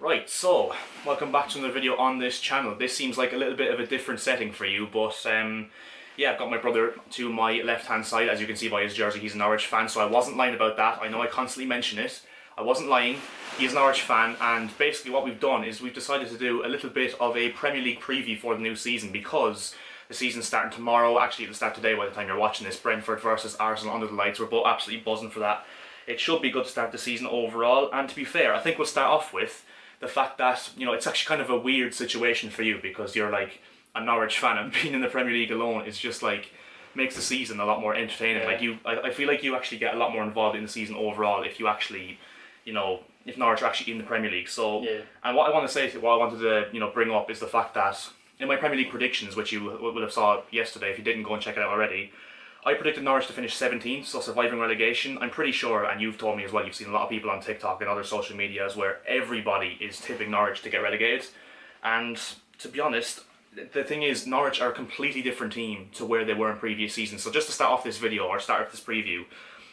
Right, so welcome back to another video on this channel. This seems like a little bit of a different setting for you, but yeah, I've got my brother to my left hand side. As you can see by his jersey, he's a Norwich fan, so I wasn't lying about that. I know I constantly mention it. I wasn't lying. He's a Norwich fan, and basically what we've done is we've decided to do a little bit of a Premier League preview for the new season, because the season's starting tomorrow. Actually, it'll start today by the time you're watching this. Brentford versus Arsenal under the lights. We're both absolutely buzzing for that. It should be good to start the season overall, and to be fair, I think we'll start off with the fact that, you know, it's actually kind of a weird situation for you, because you're like a Norwich fan, and being in the Premier League alone is just like makes the season a lot more entertaining. Yeah. Like I feel like you actually get a lot more involved in the season overall if you actually, you know, if Norwich are actually in the Premier League. So, Yeah. and what I want to say, what I wanted to, you know, bring up is the fact that in my Premier League predictions, which you would have saw yesterday if you didn't go and check it out already, I predicted Norwich to finish 17th, so surviving relegation. I'm pretty sure, and you've told me as well, you've seen a lot of people on TikTok and other social medias where everybody is tipping Norwich to get relegated. And to be honest, the thing is, Norwich are a completely different team to where they were in previous seasons. So just to start off this video, or start off this preview,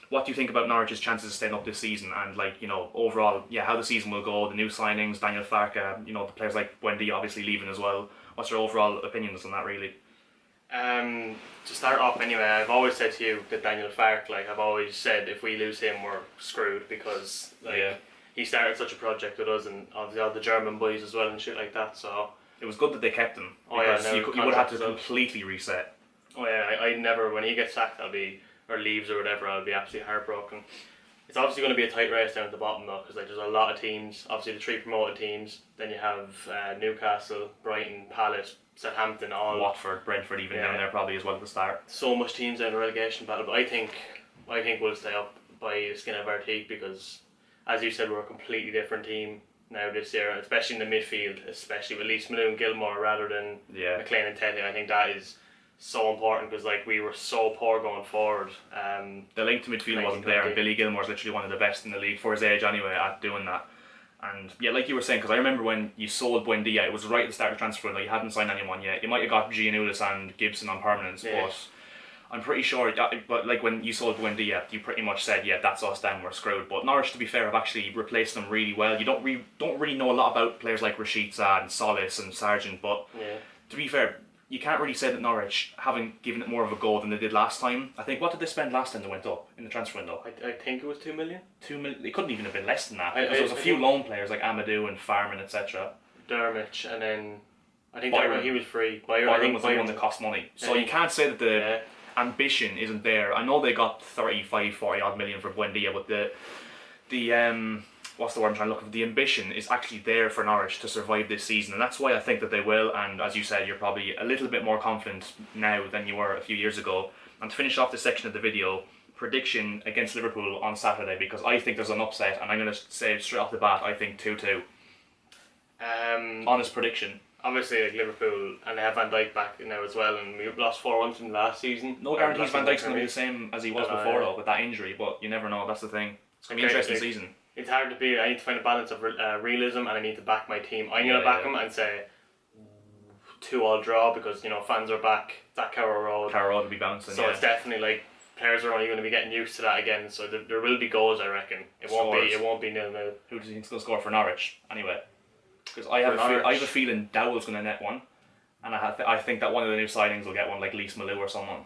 what do you think about Norwich's chances of staying up this season? And, like, you know, overall, yeah, how the season will go, the new signings, Daniel Farke, you know, the players like Wendy obviously leaving as well. What's your overall opinions on that, really? To start off anyway, I've always said to you that Daniel Farke, like, I've always said if we lose him we're screwed, because like he started such a project with us, and obviously all the German boys as well and shit like that, so it was good that they kept him. Oh yeah, you would have had to completely reset. Oh yeah, I never, when he gets sacked or leaves or whatever, I'll be absolutely heartbroken. It's obviously going to be a tight race down at the bottom though, because like there's a lot of teams, obviously the 3 promoted teams, then you have Newcastle, Brighton, Palace, Southampton, all Watford, Brentford even down there probably as well at the start. So much teams in the relegation battle, but I think we'll stay up by the skin of our teeth, because as you said, we're a completely different team now this year, especially in the midfield, especially with Lees Manu and Gilmore rather than McLean and Teddy. I think that is so important, because like we were so poor going forward. The link to midfield wasn't there, and Billy Gilmore's literally one of the best in the league for his age anyway at doing that. And yeah, like you were saying, because I remember when you sold Buendia, it was right at the start of the transfer window. You hadn't signed anyone yet. You might have got Giannoulis and Gibson on permanence, but I'm pretty sure that, but like when you sold Buendia, you pretty much said, yeah, that's us, then we're screwed. But Norwich, to be fair, have actually replaced them really well. You don't really know a lot about players like Rashica and Solis and Sargent, but to be fair, you can't really say that Norwich haven't given it more of a go than they did last time. I think, what did they spend last time they went up in the transfer window? I think it was 2 million. 2 million. It couldn't even have been less than that, because there was a few loan players like Amadou and Farman, etc. Dermot, and then I think Byron. he was free. Byron was the one that cost money. So you can't say that the ambition isn't there. I know they got 35, 40 odd million for Buendia, but the what's the word I'm trying to look for? The ambition is actually there for Norwich to survive this season, and that's why I think that they will. And as you said, you're probably a little bit more confident now than you were a few years ago. And to finish off this section of the video, prediction against Liverpool on Saturday, because I think there's an upset, and I'm going to say straight off the bat, I think 2-2. Honest prediction. Obviously, like Liverpool, and they have Van Dijk back now as well, and we lost 4-1 from last season. No guarantees Van Dijk's going to be the same as he was before though, with that injury, but you never know. That's the thing. It's going to be an interesting season. It's hard to be. I need to find a balance of realism, and I need to back my team. I'm going to back them and say 2-2 draw, because, you know, fans are back. It's at Carrow Road. Carrow Road will be bouncing. So it's definitely like players are only going to be getting used to that again. So there will be goals, I reckon. It won't be 0-0. Who do you think's going to score for Norwich anyway? Because I have a feeling Dowell's going to net one, and I think that one of the new signings will get one, like Lees Manu or someone.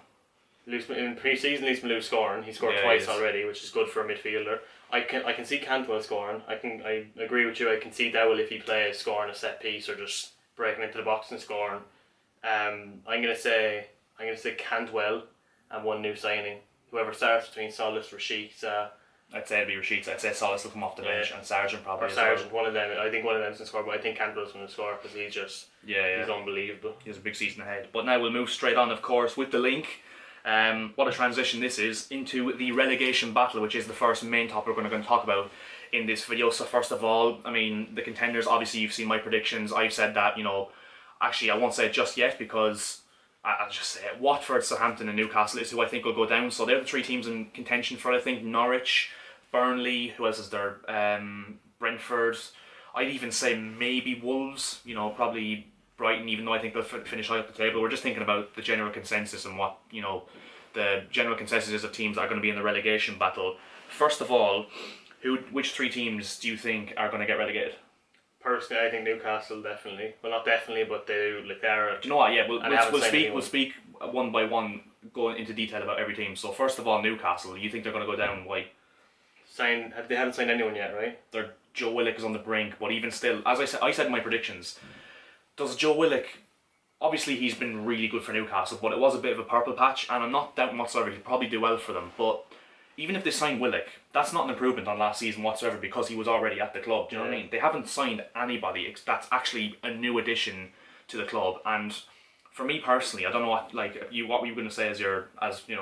In pre-season, Lees Manu scoring. He scored twice already, which is good for a midfielder. I can see Cantwell scoring. I agree with you. I can see Dowell, if he plays, scoring a set piece or just breaking into the box and scoring. I'm gonna say Cantwell and one new signing. Whoever starts between Solis, Rashica. I'd say it'd be Rashica. I'd say Solis will come off the bench, and Sargent probably. Or Sargent, one of them. I think one of them's gonna score, but I think Cantwell's gonna score, because he's just he's unbelievable. He has a big season ahead. But now we'll move straight on, of course, with the link. What a transition this is into the relegation battle, which is the first main topic we're going to talk about in this video. So first of all, I mean, the contenders, obviously you've seen my predictions. I've said that, you know, actually I won't say it just yet, because I'll just say it. Watford, Southampton and Newcastle is who I think will go down. So they're the 3 teams in contention for, I think, Norwich, Burnley, who else is there? Brentford. I'd even say maybe Wolves, you know, probably Brighton, even though I think they'll finish high up the table. We're just thinking about the general consensus and what, you know, the general consensus is of teams that are going to be in the relegation battle. First of all, which 3 teams do you think are going to get relegated? Personally, I think Newcastle definitely. Well, not definitely, but they are. Do you know what? Yeah, we'll And speak one by one, going into detail about every team. So first of all, Newcastle. You think they're going to go down? Why? They haven't signed anyone yet, right? Joe Willock is on the brink, but even still, as I said in my predictions, does Joe Willock? Obviously, he's been really good for Newcastle, but it was a bit of a purple patch, and I'm not doubting whatsoever he'll probably do well for them. But even if they sign Willock, that's not an improvement on last season whatsoever because he was already at the club. Do you know what I mean? They haven't signed anybody that's actually a new addition to the club. And for me personally, I don't know what were you going to say as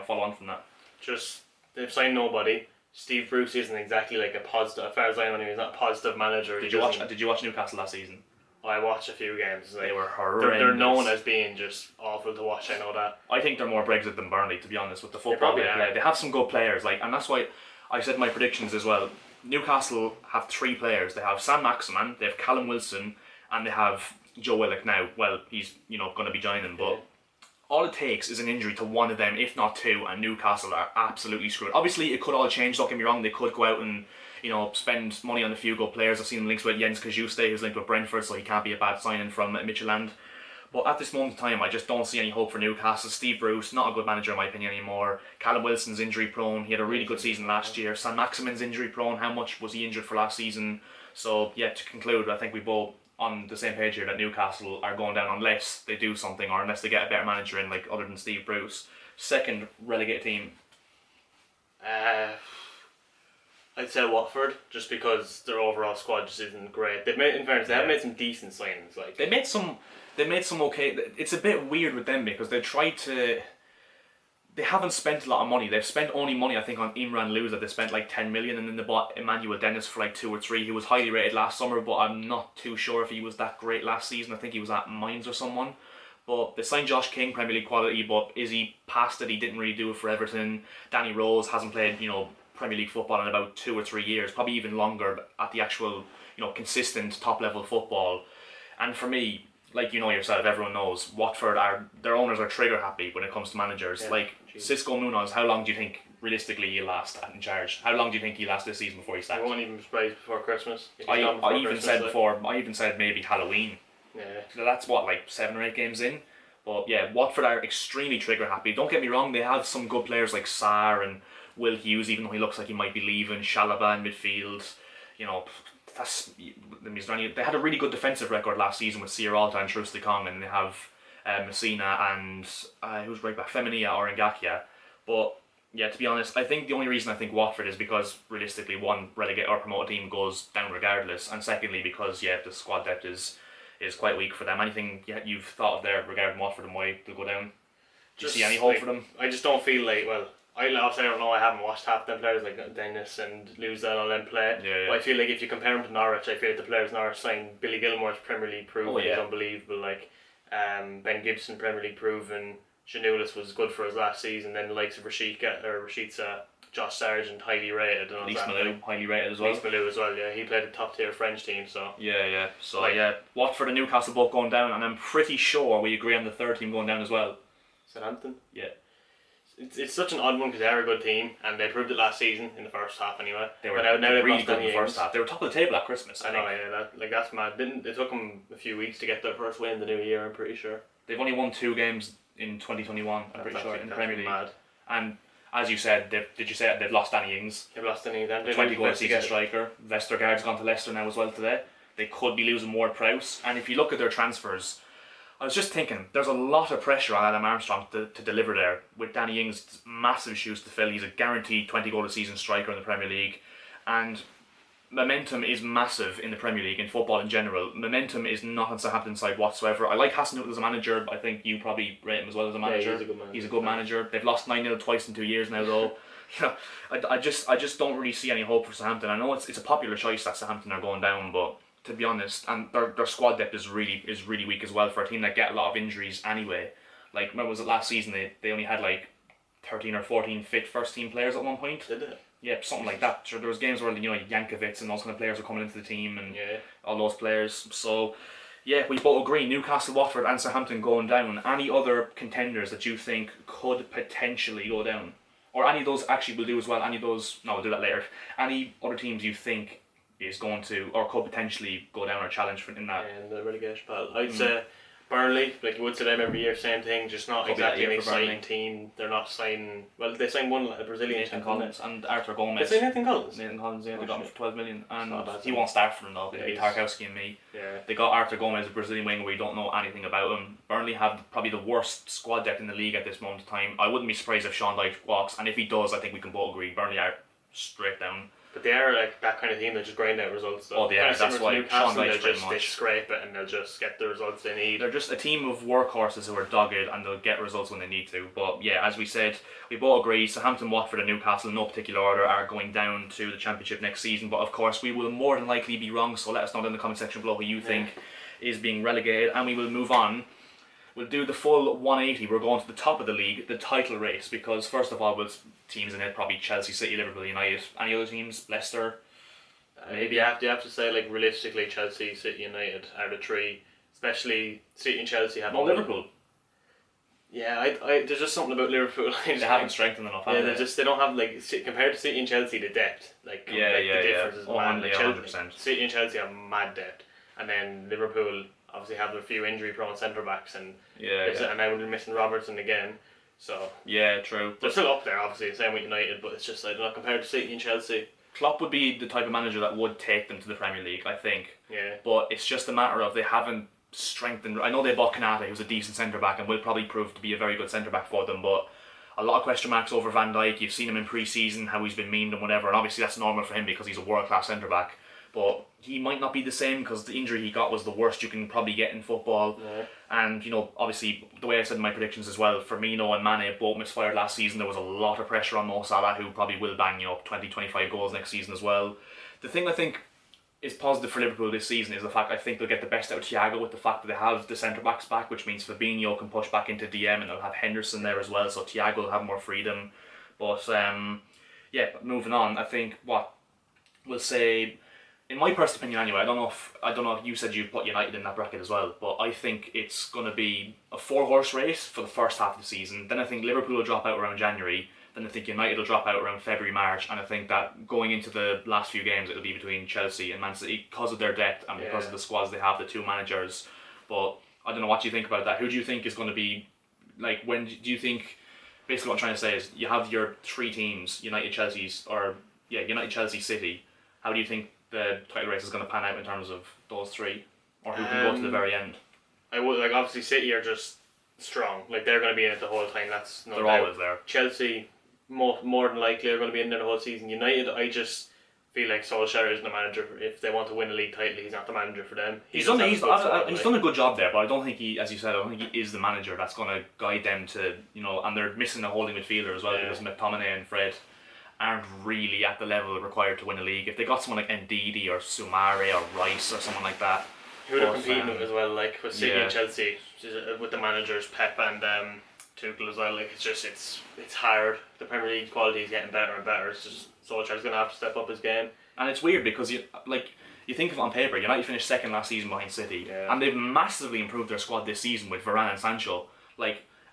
follow on from that? Just they've signed nobody. Steve Bruce isn't exactly like a positive. As far as I know, he's not a positive manager. Did you watch Newcastle last season? I watched a few games. They were horrendous. They're known as being just awful to watch. I know that. I think they're more Brexit than Burnley, to be honest, with the football they play. They have some good players, and that's why I said in my predictions as well. Newcastle have 3 players. They have Sam Maximan, they have Callum Wilson, and they have Joe Willock now. Well, he's going to be joining, but all it takes is an injury to one of them, if not 2, and Newcastle are absolutely screwed. Obviously, it could all change. Don't get me wrong. They could go out and spend money on a few good players. I've seen links with Jens Kajuste, who's linked with Brentford, so he can't be a bad signing from Midtjylland. But at this moment in time, I just don't see any hope for Newcastle. Steve Bruce, not a good manager in my opinion anymore. Callum Wilson's injury prone. He had a really good season last year. Sam Maximin's injury prone. How much was he injured for last season? So yeah, to conclude, I think we both on the same page here that Newcastle are going down unless they do something or unless they get a better manager in, other than Steve Bruce. Second relegated team. I'd say Watford, just because their overall squad just isn't great. They've made, in fairness, they have made some decent signings. They made some okay. It's a bit weird with them because they haven't spent a lot of money. They've spent only money, I think, on Imran Louza. They spent 10 million, and then they bought Emmanuel Dennis for 2 or 3. He was highly rated last summer, but I'm not too sure if he was that great last season. I think he was at Mainz or someone. But they signed Josh King, Premier League quality, but is he past it? He didn't really do it for Everton. Danny Rose hasn't played, Premier League football in about 2 or 3 years, probably even longer at the actual, consistent top level football. And for me, yourself, everyone knows Watford their owners are trigger happy when it comes to managers. Cisco Munoz, how long do you think realistically he'll last in charge? How long do you think he'll last this season before he's sacked? I won't even surprise before Christmas. I even said maybe Halloween. Yeah. So that's 7 or 8 games in. But yeah, Watford are extremely trigger happy. Don't get me wrong, they have some good players like Sarr and Will Hughes, even though he looks like he might be leaving. Chalobah in midfield. They had a really good defensive record last season with Sierralta and Troost-Ekong, and they have Messina and who's right back, Femenia or Ngakia. But yeah, to be honest, I think the only reason I think Watford is because realistically, one, relegate or promote team goes down regardless, and secondly because the squad depth is quite weak for them. Anything you've thought of there regarding Watford and why they'll go down? Do you see any hope for them? I just don't feel I don't know, I haven't watched half them players like Dennis and Louza and all them play. Yeah. But I feel if you compare them to Norwich, I feel like the players Norwich signed, Billy Gilmore's Premier League proven, he's unbelievable. Ben Gibson, Premier League proven. Janulis was good for his last season. Then the likes of Rashica, Josh Sargent, highly rated. And Lise Malou, highly rated as well. Lise Malou as well, yeah. He played a top tier French team, so. Yeah. So Watford and Newcastle both going down, and I'm pretty sure we agree on the third team going down as well. Southampton? Yeah. It's such an odd one because they're a good team and they proved it last season in the first half anyway. They were really good in the first half. They were top of the table at Christmas. I know, yeah. That's mad. It took them a few weeks to get their first win the new year, I'm pretty sure. They've only won 2 games in 2021, I'm pretty sure, in the Premier League. Mad. And as you said, they've lost Danny Ings. They've lost Danny Ings. 20 goal season striker. Vestergaard's gone to Leicester now as well today. They could be losing Ward-Prowse. And if you look at their transfers, I was just thinking, there's a lot of pressure on Adam Armstrong to deliver there. With Danny Ings, massive shoes to fill. He's a guaranteed 20 goal a season striker in the Premier League. And momentum is massive in the Premier League, in football in general. Momentum is not on Southampton's side whatsoever. I like Hasenhüttl as a manager. I think you probably rate him as well as a manager. Yeah, he's a good manager. They've lost 9-0 twice in 2 years now though. I just don't really see any hope for Southampton. I know it's a popular choice that Southampton are going down, but to be honest, and their squad depth is really weak as well for a team that get a lot of injuries anyway. When was it last season? They only had 13 or 14 fit first team players at one point. Did they? Yeah, something like that. Sure, there was games where Jankovic and those kind of players were coming into the team and all those players. So yeah, we both agree Newcastle, Watford and Southampton going down. Any other contenders that you think could potentially go down? Or any of those actually will do as well? We'll do that later. Any other teams you think is going to, or could potentially go down or challenge for in that. In the relegation battle. I'd say Burnley, like you would say them every year, same thing, just not Probably exactly that an year for Burnley. exciting team. They're not signing, well, they signed one, a Brazilian Nathan champion. Collins and Arthur Gomez. They signed Nathan Collins? Nathan Collins, yeah, they got him for 12 million, and not bad, he won't start for them though. It'll be Yeah, Tarkowski and me. Yeah. They got Arthur Gomez, a Brazilian winger. We don't know anything about him. Burnley have probably the worst squad depth in the league at this moment in time. I wouldn't be surprised if Sean Dyche walks, and if he does, I think we can both agree Burnley are straight down. But they are like that kind of team that just grind out results. Oh, they are. That's why Sean Dyche pretty much. They scrape it and they'll just get the results they need. They're just a team of workhorses who are dogged and they'll get results when they need to. But yeah, as we said, we both agree Southampton, Watford and Newcastle in no particular order are going down to the Championship next season. But of course we will more than likely be wrong, so let us know in the comment section below who you think is being relegated, and we will move on. We'll do the full 180. We're going to the top of the league, the title race, because first of all, with teams in it, probably Chelsea, City, Liverpool, United. Any other teams? Leicester? Maybe you have to say, like, realistically, Chelsea, City, United are the three, especially City and Chelsea have. No, Liverpool. Yeah, there's just something about Liverpool. They haven't strengthened enough. Yeah, they don't have, like, compared to City and Chelsea, the depth. Like, the difference is mad. Like, 100%. City and Chelsea have mad depth, and then Liverpool obviously have a few injury-prone centre backs, and and now they're missing Robertson again. So yeah, true. They're still up there, obviously, same with United, but it's just like not compared to City and Chelsea. Klopp would be the type of manager that would take them to the Premier League, I think. Yeah. But it's just a matter of they haven't strengthened. I know they bought Kanate, who's a decent centre back, and will probably prove to be a very good centre back for them. But a lot of question marks over Van Dijk. You've seen him in pre-season, how he's been memed and whatever, and obviously that's normal for him because he's a world-class centre back. But he might not be the same because the injury he got was the worst you can probably get in football. Yeah. And, you know, obviously, the way I said in my predictions as well, Firmino and Mane both misfired last season. There was a lot of pressure on Mo Salah, who probably will bang, 20-25 goals next season as well. The thing I think is positive for Liverpool this season is the fact I think they'll get the best out of Thiago with the fact that they have the centre-backs back, which means Fabinho can push back into DM and they'll have Henderson there as well, so Thiago will have more freedom. But, yeah, moving on, I think we'll say... In my personal opinion, anyway, I don't know if you said you put United in that bracket as well, but I think it's going to be a 4-horse race for the first half of the season. Then I think Liverpool will drop out around January. Then I think United will drop out around February, March, and I think that going into the last few games, it'll be between Chelsea and Man City because of their depth and because of the squads they have, the two managers. But I don't know what you think about that. Who do you think is going to be like? When do you think? Basically, what I'm trying to say is you have your three teams: United, Chelsea, City. How do you think the title race is going to pan out in terms of those three, or who can go to the very end? I would obviously City are just strong. Like they're going to be in it the whole time. That's no they're doubt. always there. Chelsea more than likely are going to be in there the whole season. United, I just feel like Solskjaer isn't the manager. If they want to win a league title, he's not the manager for them. He's done a good job there, but I don't think he, as you said, I don't think he is the manager that's going to guide them to, and they're missing a holding midfielder as well because McTominay and Fred aren't really at the level required to win a league. If they got someone like Ndidi or Soumare or Rice or someone like that, who they're competing with as well, like with City and Chelsea, with the managers Pep and Tuchel as well. Like it's hard. The Premier League quality is getting better and better. It's just Solskjaer's going to have to step up his game. And it's weird because you think of it on paper, United finished second last season behind City, and they've massively improved their squad this season with Varane and Sancho.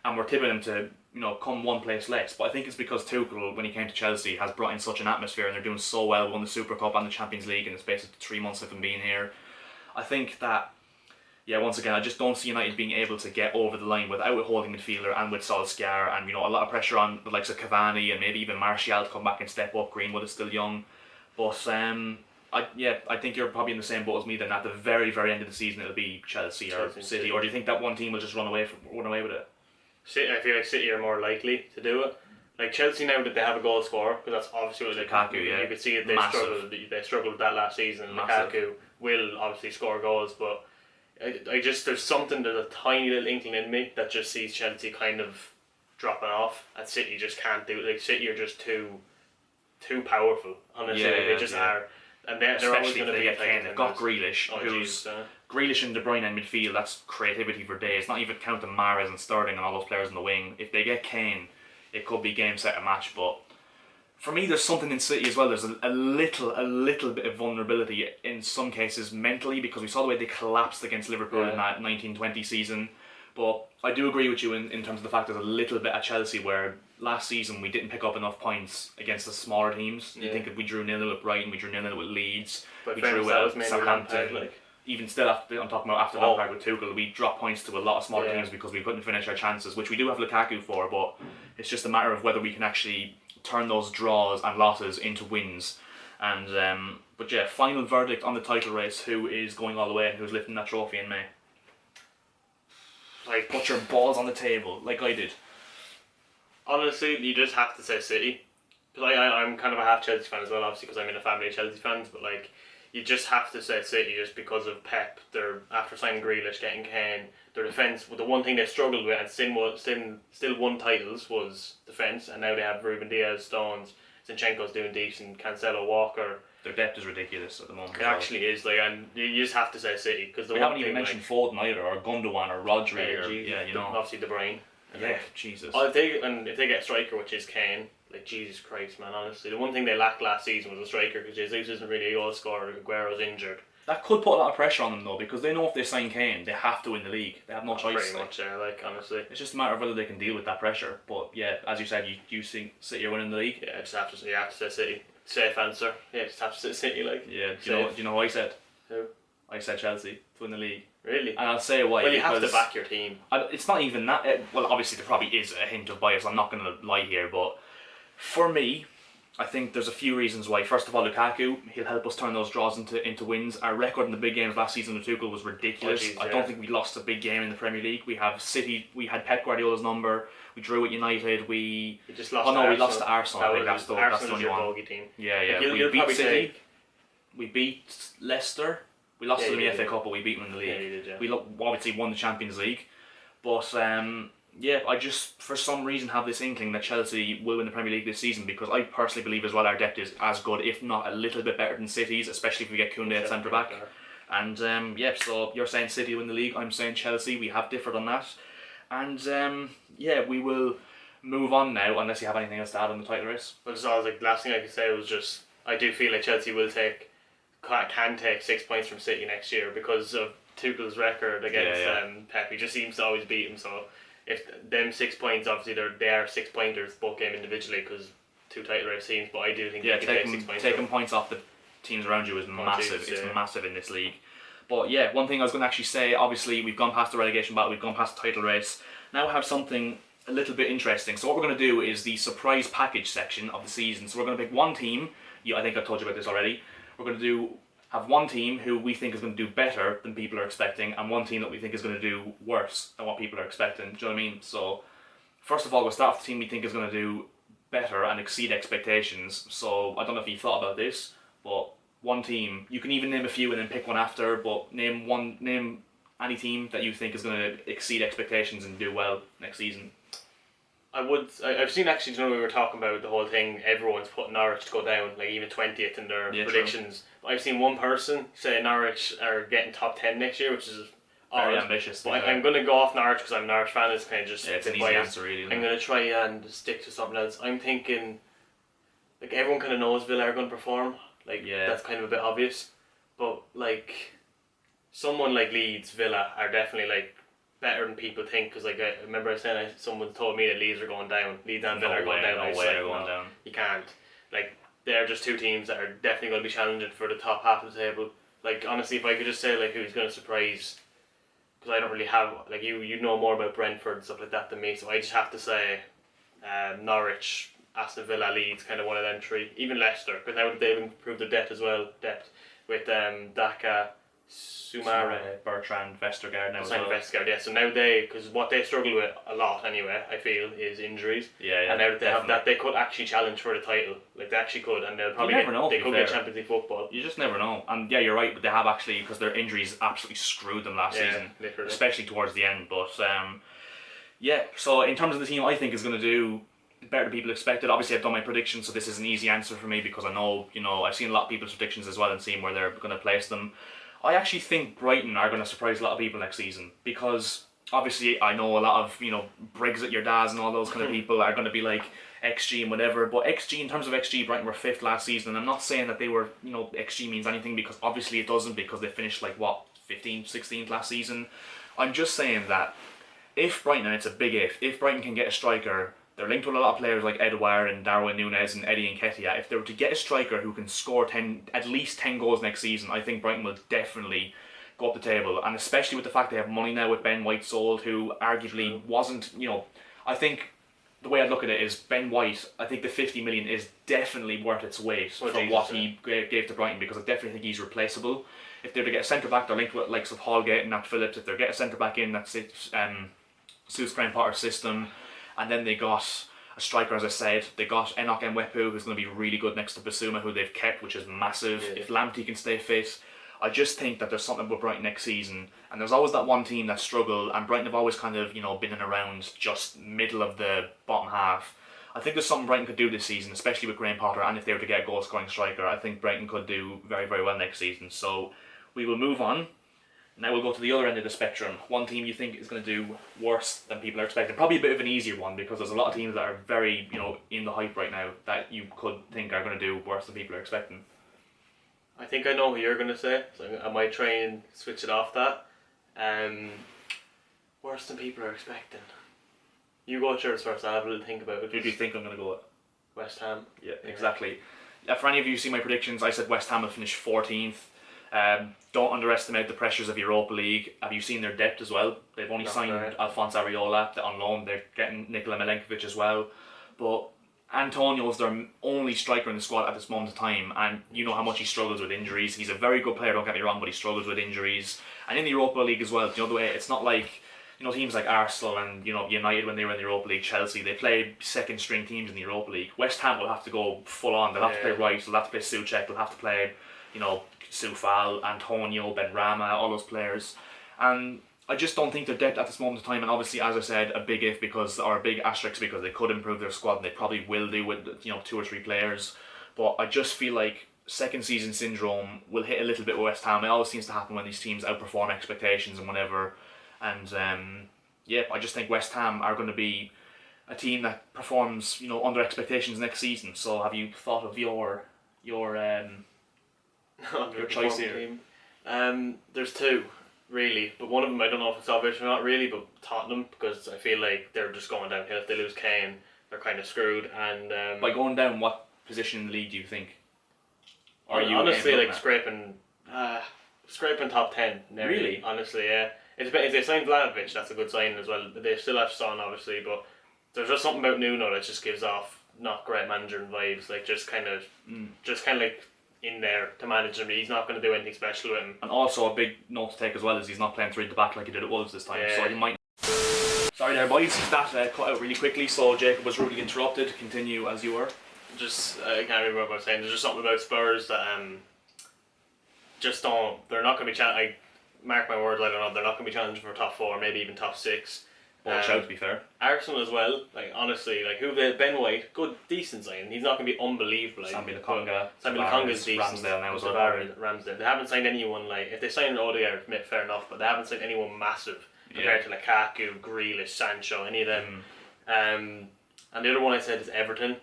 And we're tipping them to come one place less. But I think it's because Tuchel, when he came to Chelsea, has brought in such an atmosphere, and they're doing so well, won the Super Cup and the Champions League in the space of 3 months of him being here. I think that, once again, I just don't see United being able to get over the line without a holding midfielder and with Solskjaer, and a lot of pressure on the likes of Cavani and maybe even Martial to come back and step up. Greenwood is still young, but I think you're probably in the same boat as me. Then at the very, very end of the season, it'll be Chelsea or City. Or do you think that one team will just run away with it? City, I feel like City are more likely to do it. Like Chelsea now that they have a goal scorer, because that's obviously what Lukaku, you could see it. They struggled with that last season. Lukaku will obviously score goals, but there's a tiny little inkling in me that just sees Chelsea kind of dropping off, and City just can't do it. Like City are just too powerful. Honestly, they just are. And they're always going to be. They've got Grealish, Grealish and De Bruyne in midfield. That's creativity for days. Not even counting Mahrez and Sterling and all those players in the wing. If they get Kane, it could be game, set, and match. But for me, there's something in City as well. There's a little bit of vulnerability in some cases mentally, because we saw the way they collapsed against Liverpool in that 1920 season, But I do agree with you in terms of the fact there's a little bit at Chelsea where last season we didn't pick up enough points against the smaller teams. You think if we drew 0-0 with Brighton, we drew 0-0 with Leeds, But we fairness, drew that was mainly Southampton. Lampard, like. Even still, I'm talking about after Lampard with Tuchel, we dropped points to a lot of smaller teams because we couldn't finish our chances, which we do have Lukaku for, but it's just a matter of whether we can actually turn those draws and losses into wins. And but yeah, final verdict on the title race: who is going all the way and who's lifting that trophy in May? Like, put your balls on the table, like I did. Honestly, you just have to say City. Because I'm kind of a half Chelsea fan as well, obviously, because I'm in a family of Chelsea fans. But like, you just have to say City just because of Pep. They're after signing Grealish, getting Kane. Their defence, the one thing they struggled with and still won titles was defence. And now they have Ruben Diaz, Stones, Zinchenko's doing decent, Cancelo, Walker. Their depth is ridiculous at the moment. It actually is, like, and you just have to say City because we haven't even mentioned Foden either, or Gundogan, or Rodri, or you know, obviously De Bruyne. And like, Jesus. If they get a striker, which is Kane, like Jesus Christ, man. Honestly, the one thing they lacked last season was a striker because Jesus isn't really a goal scorer. Aguero's injured. That could put a lot of pressure on them though, because they know if they sign Kane, they have to win the league. They have no choice. Pretty much, yeah. Like, honestly, it's just a matter of whether they can deal with that pressure. But yeah, as you said, you think City are winning the league. Yeah, you have to say City. Safe answer. Yeah, just have to say City. Like, yeah. Do you know who I said? Who? I said Chelsea to win the league. Really? And I'll say why. Well, you have to back your team. It's not even that. Well, obviously there probably is a hint of bias. I'm not going to lie here, but for me, I think there's a few reasons why. First of all, Lukaku, he'll help us turn those draws into wins. Our record in the big games last season with Tuchel was ridiculous. I don't think we lost a big game in the Premier League. We have City. We had Pep Guardiola's number. We drew at United. We just lost. We lost to Arsenal. I think that's the only one. Team. Yeah. We beat City. We beat Leicester. We lost to them in the FA Cup, but we beat them in the league. Yeah, you did, yeah. We obviously won the Champions League, but yeah, I just for some reason have this inkling that Chelsea will win the Premier League this season because I personally believe as well our depth is as good, if not a little bit better than City's, especially if we get Koundé at centre back. And yeah, so you're saying City win the league, I'm saying Chelsea. We have differed on that, and yeah, we will move on now unless you have anything else to add on the title race. But as always, like, last thing I could say was just I do feel like Chelsea can take 6 points from City next year because of Tuchel's record against Pep. He just seems to always beat him. So if them 6 points, obviously they are 6 pointers both game individually because two title race teams. But I do think they can take 6 points. Taking points off the teams around you is massive. It's massive in this league. But yeah, one thing I was going to actually say. Obviously, we've gone past the relegation battle. We've gone past the title race. Now we have something a little bit interesting. So what we're going to do is the surprise package section of the season. So we're going to pick one team. I think I've told you about this already. We're going to have one team who we think is going to do better than people are expecting, and one team that we think is going to do worse than what people are expecting. Do you know what I mean? So, first of all, we'll start with the team we think is going to do better and exceed expectations. So, I don't know if you thought about this, but one team, you can even name a few and then pick one after, but name any team that you think is going to exceed expectations and do well next season. I've seen actually, you know, we were talking about the whole thing, everyone's putting Norwich to go down, like even 20th in their predictions. But I've seen one person say Norwich are getting top 10 next year, which is very ambitious. But I'm going to go off Norwich because I'm a Norwich fan. It's kind of just it's an easy answer, really. I'm going to try and stick to something else. I'm thinking, like, everyone kind of knows Villa are going to perform. Like, that's kind of a bit obvious. But like, someone like Leeds, Villa are definitely like better than people think, because like I remember someone told me that Leeds are going down. Leeds and Villa are going down. No way they're going down. You can't. Like, they're just two teams that are definitely going to be challenging for the top half of the table. Like, honestly, if I could just say like who's going to surprise, because I don't really have, like, you know more about Brentford and stuff like that than me, so I just have to say Norwich, Aston Villa, Leeds, kind of one of them three. Even Leicester, because now they've improved their depth as well. Depth with Daka, Sumare, Bertrand, Vestergaard now as well. Vestergaard, yeah. So now because what they struggle with a lot anyway, I feel, is injuries. Yeah. And now that they have that, they could actually challenge for the title. Like, they actually could, and they'll probably get Champions League football. You just never know. And yeah, you're right, but they have actually, because their injuries absolutely screwed them last season, literally. Especially towards the end. But yeah, so in terms of the team I think is going to do better than people expected. Obviously, I've done my predictions, so this is an easy answer for me because I know, I've seen a lot of people's predictions as well and seen where they're going to place them. I actually think Brighton are going to surprise a lot of people next season because obviously I know a lot of, Briggs at your dad's and all those kind of people are going to be like XG and whatever, but XG, in terms of XG, Brighton were 5th last season, and I'm not saying that they were, XG means anything, because obviously it doesn't, because they finished like, 15th, 16th last season. I'm just saying that if Brighton, and it's a big if Brighton can get a striker, they're linked with a lot of players like Edouard and Darwin Núñez and Eddie Nketiah. If they were to get a striker who can score at least 10 goals next season, I think Brighton will definitely go up the table. And especially with the fact they have money now with Ben White sold, who arguably wasn't, I think the way I look at it is Ben White, I think the 50 million is definitely worth its weight for what he gave to Brighton, because I definitely think he's replaceable. If they're to get a centre back, they're linked with likes of Holgate and Nat Phillips. If they get a centre back in that suits Graham Potter's system, and then they got a striker, as I said, they got Enoch Mwepu, who's going to be really good next to Basuma, who they've kept, which is massive. Yeah. If Lamptey can stay fit, I just think that there's something with Brighton next season, and there's always that one team that struggle, and Brighton have always kind of, been in around just middle of the bottom half. I think there's something Brighton could do this season, especially with Graham Potter, and if they were to get a goal-scoring striker, I think Brighton could do very, very well next season. So we will move on. Now we'll go to the other end of the spectrum. One team you think is going to do worse than people are expecting. Probably a bit of an easier one, because there's a lot of teams that are very, in the hype right now that you could think are going to do worse than people are expecting. I think I know what you're going to say, so I might try and switch it off that. Worse than people are expecting. You go yours first, I'll have a little think about it. Who do you think I'm going to go with? West Ham. Yeah, exactly. For any of you who see my predictions, I said West Ham will finish 14th. Don't underestimate the pressures of Europa League. Have you seen their depth as well? They've only signed Alphonse Areola on loan. They're getting Nikola Milenkovic as well. But Antonio's their only striker in the squad at this moment of time, and you know how much he struggles with injuries. He's a very good player, don't get me wrong, but he struggles with injuries. And in the Europa League as well, the way it's not like teams like Arsenal and United when they were in the Europa League, Chelsea, they play second string teams in the Europa League. West Ham will have to go full on. They'll have to play Rice, they'll have to play Souček, they'll have to play Soufal, Antonio, Benrahma, all those players. And I just don't think they're depth at this moment of time, and obviously, as I said, a big if or a big asterisk, because they could improve their squad, and they probably will do with 2 or 3 players. But I just feel like second season syndrome will hit a little bit with West Ham. It always seems to happen when these teams outperform expectations and whatever. And I just think West Ham are going to be a team that performs under expectations next season. So have you thought of your choice here? There's 2. Really, but one of them I don't know if it's obvious or not really, but Tottenham, because I feel like they're just going downhill. If they lose Kane, they're kind of screwed. And by going down, what position in the league do you think? Are you honestly like scraping top 10? Nearly, really? Honestly, yeah. It depends. If they signed Vlahovic, that's a good sign as well. But they still have Son, obviously. But there's just something about Nuno that just gives off not great manager vibes. Like just kind of like in there to manage him. He's not going to do anything special with him. And also a big note to take as well is he's not playing 3 at the back like he did at Wolves this time. Yeah. So he might. Sorry there, boys. That cut out really quickly. So Jacob was rudely interrupted. Continue as you were. I can't remember what I was saying. There's just something about Spurs that just don't. They're not going to be mark my words. I don't know. They're not going to be challenging for top 4, maybe even top 6. Well, shout to be fair. Arsenal as well. Like honestly, Ben White, good, decent sign. He's not going to be unbelievable. Sambi Lokonga's decent. Ramsdale now as well. Ramsdale. They haven't signed anyone if they signed Odegaard, fair enough, but they haven't signed anyone massive compared to Lukaku, Grealish, Sancho, any of them. And the other one I said is Everton.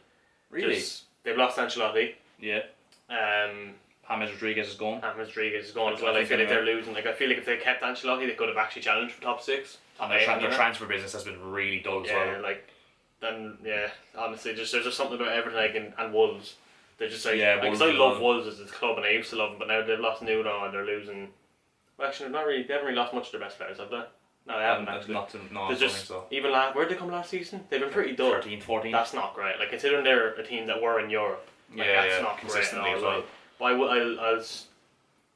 Really? They've lost Ancelotti. Yeah. James Rodriguez is gone. As well. I feel like they're losing. I feel like if they kept Ancelotti, they could have actually challenged for top 6. And their transfer business has been really dull as well. Honestly, there's just something about Everton and Wolves. They're just because I love Wolves as a club and I used to love them, but now they've lost Nuno and they're losing. Well, actually, they haven't really lost much of their best players, have they? No, they haven't actually. I don't think so. Even where'd they come last season? They've been pretty dull. 13th, 14th. That's not great. Considering they're a team that were in Europe, that's not consistently great at all. But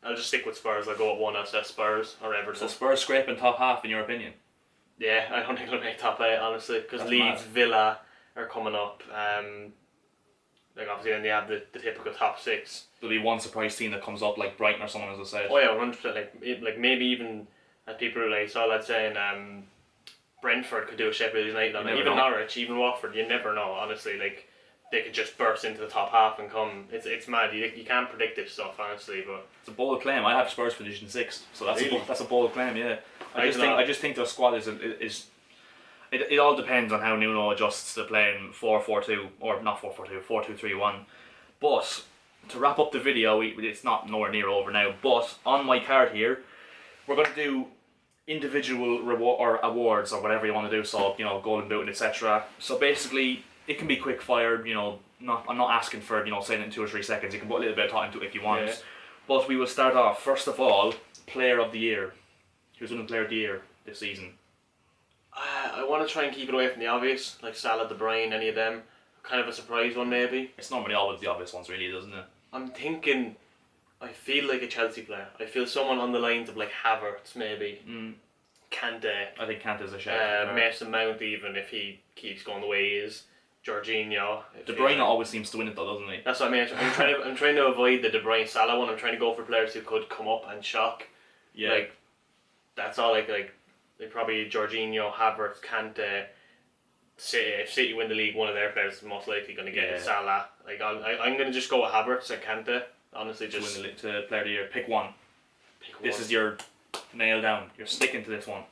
I'll just stick with Spurs. I'll go with one. I'll say Spurs or Everton. So Spurs scraping top half in your opinion? Yeah, I don't think they'll make top 8 honestly, because Leeds, Villa are coming up. Obviously then they have the typical top 6. There'll be one surprise team that comes up like Brighton or someone, as I said. Oh yeah, 100%. Like maybe even people saw that saying Brentford could do a Sheffield United on it. Even Norwich, even Watford. You never know. Honestly, they could just burst into the top half and come. It's mad. You can't predict this stuff, honestly. But it's a bold claim. I have Spurs finishing 6th, so that's a bold claim. Yeah, I just think their squad is. It all depends on how Nuno adjusts to playing 4-4-2 or not 4-4-2, 4-2-3-1. But to wrap up the video, it's not nowhere near over now. But on my card here, we're going to do individual reward or awards or whatever you want to do. So you know, golden boot and etc. So basically, it can be quick fired. You know, I'm not asking for saying it in 2 or 3 seconds. You can put a little bit of thought into it if you want. Yeah. But we will start off first of all, player of the year. Who's winning player of the year this season? I want to try and keep it away from the obvious, like Salah, De Bruyne, any of them. Kind of a surprise one, maybe. It's normally always the obvious ones, really, doesn't it? I'm thinking. I feel like a Chelsea player. I feel someone on the lines of like Havertz, maybe. Kante. I think Kante's a shout. Mason Mount, even if he keeps going the way he is. Jorginho. De Bruyne always seems to win it though, doesn't he? That's what I mean. I'm trying to avoid the De Bruyne Salah one. I'm trying to go for players who could come up and shock. Yeah. Like, that's all. Like probably Jorginho, Havertz, Kante. City, if City win the league, one of their players is most likely going to get it. Salah. Like I'm going to just go with Havertz and Kante. Honestly, just to win to player of the year. Pick one. This is your nail down. You're sticking to this one.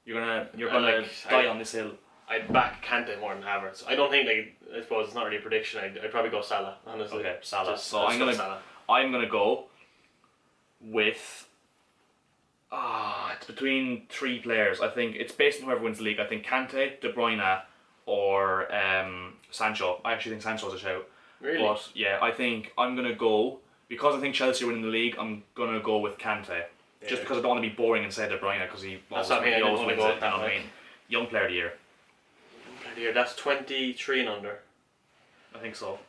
You're gonna die on this hill. I'd back Kante more than Havertz. I don't think I suppose it's not really a prediction. I'd probably go Salah. Honestly. Okay, Salah. So I'm gonna go with. It's between 3 players. I think it's based on whoever wins the league. I think Kante, De Bruyne, or Sancho. I actually think Sancho's a shout. Really? But yeah, I think I'm gonna go because I think Chelsea are winning the league. I'm gonna go with Kante, just because I don't want to be boring and say De Bruyne because he always wins it. You know what I mean? Young player of the year. Young player of the year. That's 23 and under. I think so.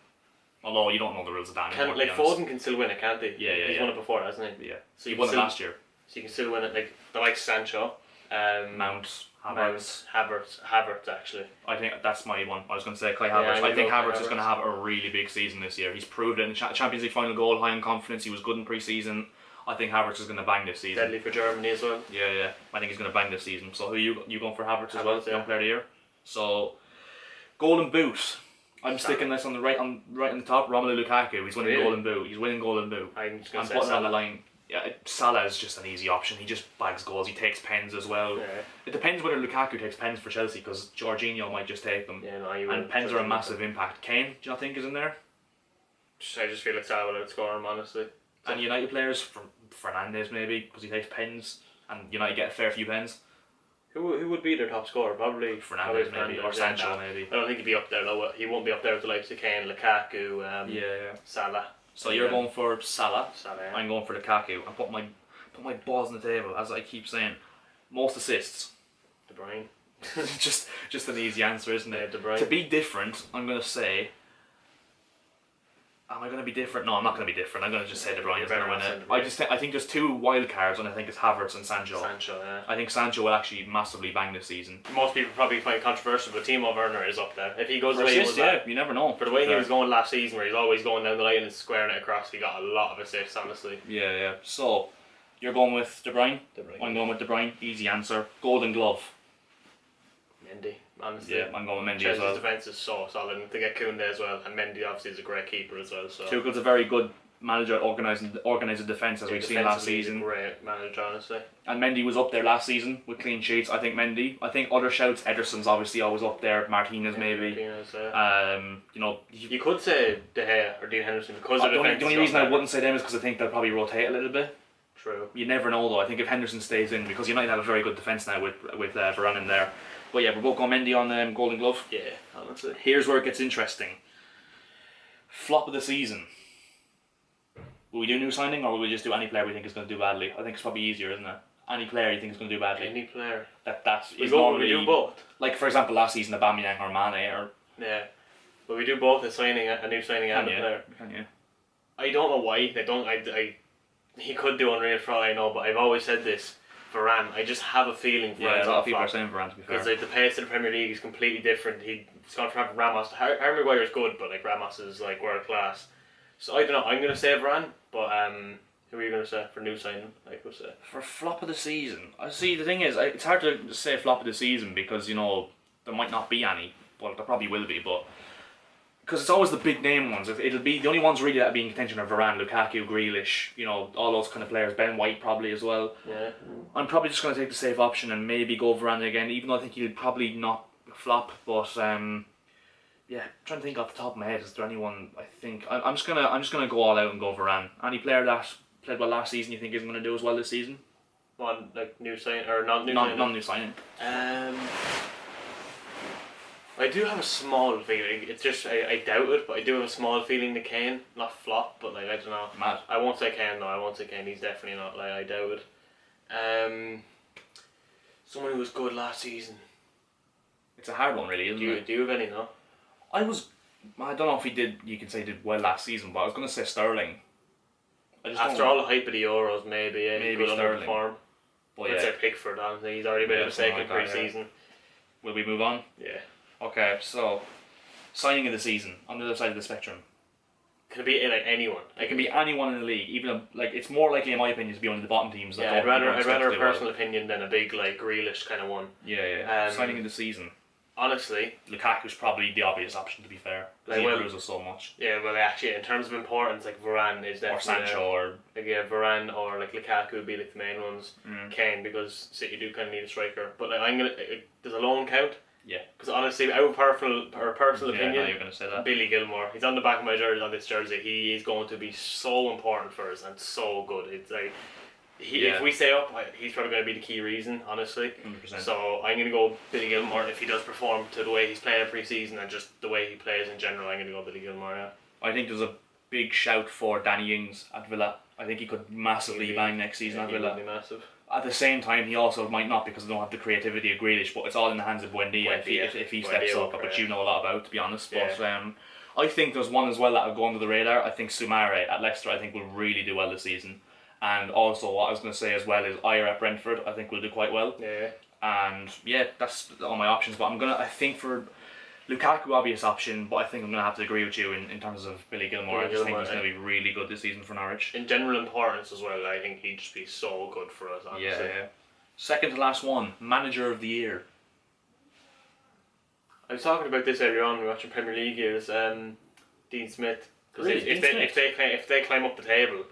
Although you don't know the rules of that anymore. Like Foden can still win it, can't he? Yeah. He's won it before, hasn't he? Yeah. So he won it last year. So you can still win it, like the likes Sancho, Mount, Havertz actually. I think that's my one. I was going to say Kai Havertz. I think Havertz is going to have a really big season this year. He's proved it in the Champions League final goal, high in confidence. He was good in pre-season. I think Havertz is going to bang this season. Deadly for Germany as well. Yeah. I think he's going to bang this season. So who you going for Havertz as well? Young player of the year. So golden boot. I'm sticking this on the right on the top. Romelu Lukaku. He's winning golden boot. He's winning golden boot. I'm just going to say putting on the line. Yeah, Salah is just an easy option. He just bags goals. He takes pens as well. Yeah. It depends whether Lukaku takes pens for Chelsea because Jorginho might just take them. Yeah, no, and pens are a massive impact. Kane, do you not think is in there? I just feel like Salah will outscore him, honestly. And United players, Fernandes maybe, because he takes pens, and United get a fair few pens. Who would be their top scorer? Probably Fernandes maybe, or Sancho maybe. I don't think he'd be up there though. He won't be up there with the likes of Kane, Lukaku, Salah. So you're going for Salah. Yeah. I'm going for Lukaku. I put my balls on the table, as I keep saying. Most assists. De Bruyne. just an easy answer, isn't it? De Bruyne. To be different, I'm going to say. Am I going to be different? No, I'm not going to be different. I'm going to just say De Bruyne is going to win it. I think there's 2 wild cards, and I think it's Havertz and Sancho. Yeah. I think Sancho will actually massively bang this season. Most people probably find it controversial, but Timo Werner is up there. If he goes the way he was, you never know. For the way he was going last season, where he's always going down the line and squaring it across, he got a lot of assists, honestly. Yeah. So, you're going with De Bruyne? De Bruyne. I'm going with De Bruyne. Easy answer. Golden Glove. Mendy, honestly. Yeah, I'm going with Mendy Chelsea's as well. defence is so solid, and to get Koundé as well, and Mendy obviously is a great keeper as well. So Tuchel's a very good manager at organising the defence, as we've seen last season. Great manager, honestly. And Mendy was up there last season with clean sheets. I think Mendy. I think other shouts. Ederson's obviously always up there. Martinez maybe. You could say De Gea or Dean Henderson because the only reason I wouldn't say them is because I think they'll probably rotate a little bit. True. You never know though. I think if Henderson stays in, because United have a very good defence now with Varane in there. But yeah, we're both going Mendy on Golden Glove. Yeah, honestly. Here's where it gets interesting. Flop of the season. Will we do new signing, or will we just do any player we think is going to do badly? I think it's probably easier, isn't it? Any player you think is going to do badly. Any player. We do both. Like for example, last season, Aubameyang or Mane or. Yeah, but we do both a new signing and a player. Can you? I don't know why they don't. He could do unreal for all I know, but I've always said this. Varane, I just have a feeling for a lot of people are saying Varane, to be fair. Because the pace of the Premier League is completely different. He's gone from having Ramos. Harry Maguire is good, but Ramos is world class. So I don't know. I'm gonna say Varane, but who are you gonna say for new signing? I could say for flop of the season. I see. The thing is, it's hard to say flop of the season because there might not be any. Well, there probably will be, but. Because it's always the big name ones. It'll be the only ones really that be in contention are Varane, Lukaku, Grealish, all those kind of players. Ben White probably as well. Yeah. I'm probably just going to take the safe option and maybe go Varane again, even though I think he'll probably not flop. But trying to think off the top of my head, is there anyone I think I'm just gonna go all out and go Varane. Any player that played well last season you think isn't going to do as well this season? One like new sign or not new signing? Non-new signing. I do have a small feeling. It's just I doubt it, but I do have a small feeling the Kane, not flop, but like I don't know. Mad. I won't say Kane though. I won't say Kane. He's definitely not. Like I doubt it. Someone who was good last season. It's a hard one, really, isn't it? Do you have any? No. I don't know if he did. You can say he did well last season, but I was going to say Sterling. After all the hype of the Euros, maybe maybe he could Sterling. underperform. But I'd say Pickford. Honestly, he's already made a mistake in pre-season. Will we move on? Yeah. Okay, so signing of the season on the other side of the spectrum. Can it be like anyone? It can be anyone in the league. Even like it's more likely, in my opinion, to be one of the bottom teams. Yeah, I'd rather a personal opinion than a big like Grealish kind of one. Yeah. Signing of the season. Honestly, Lukaku's probably the obvious option. To be fair, he improves us so much. Yeah, well, actually, in terms of importance, like Varane is definitely or Sancho or Varane or like Lukaku would be like the main ones. Kane, because City do kind of need a striker. But like does a loan count? Yeah. Because honestly, out of personal opinion, you're going to say that. Billy Gilmore, he's on the back of my jersey on this jersey. He is going to be so important for us and so good. It's like if we stay up, he's probably going to be the key reason, honestly. 100%. So I'm going to go Billy Gilmore if he does perform to the way he's playing in pre-season and just the way he plays in general. I'm going to go Billy Gilmore. Yeah. I think there's a big shout for Danny Ings at Villa. I think he could massively bang next season at Villa. He would be massive. At the same time, he also might not because they don't have the creativity of Grealish, but it's all in the hands of Buendia if he steps up, which you know a lot about, to be honest. But I think there's one as well that will go under the radar. I think Soumare at Leicester, I think, will really do well this season. And also, what I was going to say as well is Ayer at Brentford, I think will do quite well. Yeah. And yeah, that's all my options. But I think for Lukaku, obvious option, but I think I'm going to have to agree with you in terms of Billy Gilmore. I just think he's going to be really good this season for Norwich. In general importance as well, I think he'd just be so good for us, honestly. Yeah. Second to last one, Manager of the Year. I was talking about this earlier on, we were watching Premier League years, Dean Smith. Because if they climb up the table,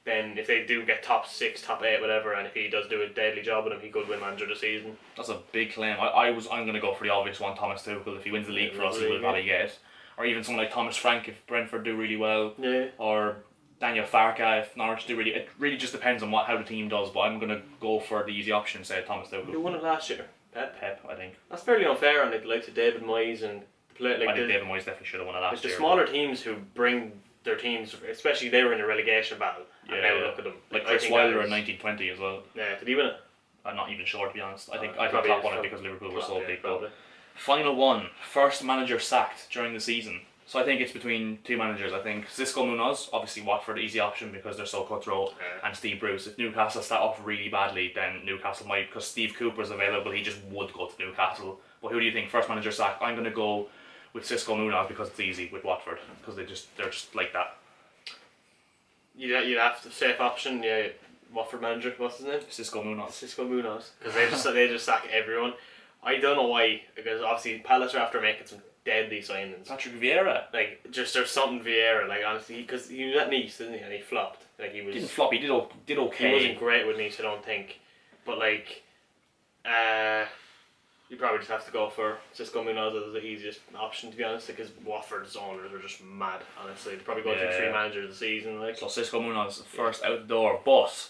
then if they do get top 6, top 8, whatever, and if he does do a deadly job with him, he could win Manager of the Season. That's a big claim. I'm going to go for the obvious one, Thomas Tuchel. If he wins the league for us, he will probably get it. Or even someone like Thomas Frank if Brentford do really well. Yeah. Or Daniel Farke if Norwich do really. It really just depends on how the team does. But I'm going to go for the easy option, say Thomas Tuchel. Who won it last year? Pep, I think. That's fairly unfair on the likes of David Moyes and I think David Moyes definitely should have won it last year. The smaller teams who bring their teams, especially they were in a relegation battle. And now look at them. Like Chris Wilder in 1920 as well. Yeah, did he win it? I'm not even sure, to be honest. I think Klopp won it because Liverpool were so big. Probably. Final one, first manager sacked during the season. So I think it's between two managers. I think Xisco Munoz, obviously Watford, easy option because they're so cutthroat, and Steve Bruce. If Newcastle start off really badly, then Newcastle might, because Steve Cooper's available, he just would go to Newcastle. But who do you think? First manager sacked? I'm going to go with Xisco Munoz because it's easy with Watford, because they're just like that. You'd have the safe option, yeah. Watford manager, what's his name? Xisco Munoz. Because they just sack everyone. I don't know why, because obviously Palace are after making some deadly signings. Patrick Vieira. Like, just there's something Vieira, like honestly, because he was at Nice, didn't he? And he flopped. Like he didn't flop. He did okay. He wasn't great with Nice, I don't think. But like, you probably just have to go for Xisco Munoz as the easiest option, to be honest, because Watford's owners are just mad, honestly. They'd probably go through 3 managers of the season. Like. So Xisco Munoz first out the door, but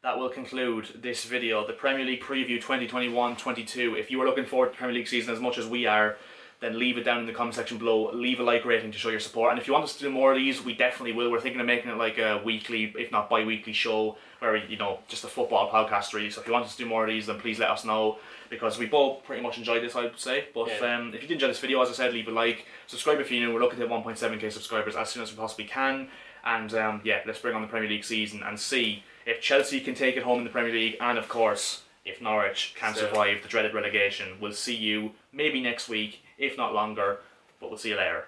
that will conclude this video, the Premier League preview 2021-22. If you are looking forward to the Premier League season as much as we are, then leave it down in the comment section below. Leave a like rating to show your support. And if you want us to do more of these, we definitely will. We're thinking of making it like a weekly, if not bi-weekly show, where, you know, just a football podcast really. So if you want us to do more of these, then please let us know, because we both pretty much enjoyed this, I would say. But if you did enjoy this video, as I said, leave a like. Subscribe if you're new. We're looking to hit 1.7k subscribers as soon as we possibly can. And yeah, let's bring on the Premier League season and see if Chelsea can take it home in the Premier League, and of course, if Norwich can survive the dreaded relegation. We'll see you maybe next week, if not longer, but we'll see you later.